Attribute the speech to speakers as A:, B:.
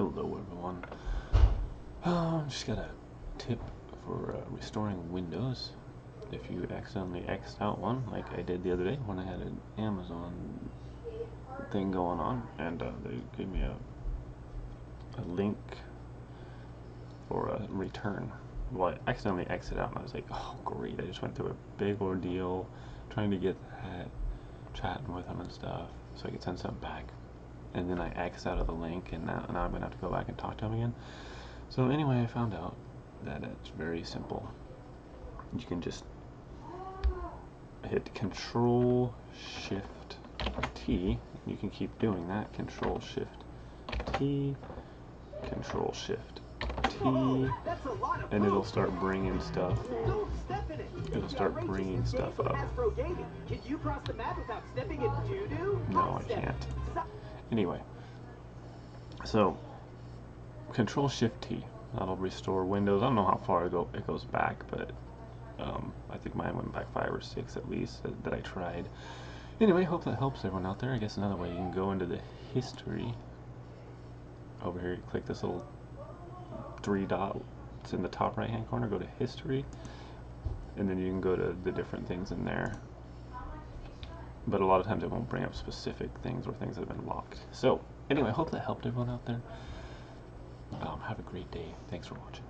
A: Hello everyone. Just got a tip for restoring Windows. If you accidentally X'd out one, like I did the other day when I had an Amazon thing going on, and they gave me a link for a return. Well, I accidentally X'd out, and I was like, oh great, I just went through a big ordeal trying to get that, chatting with them and stuff, so I could send something back. And then I X'd out of the link, and now I'm going to have to go back and talk to him again. So anyway, I found out that it's very simple. You can just hit Control Shift T. You can keep doing that. Control Shift T, Control Shift T, and it'll start bringing stuff. It'll start bringing stuff up. No, I can't. Anyway, so Control Shift T. That'll restore Windows. I don't know how far it goes back, but I think mine went back 5 or 6 at least that I tried. Anyway, hope that helps everyone out there. I guess another way, you can go into the history. Over here, you click this little 3 dots in the top right hand corner, go to history, and then you can go to the different things in there. But a lot of times it won't bring up specific things or things that have been locked. So anyway, hope that helped everyone out there. Have a great day. Thanks for watching.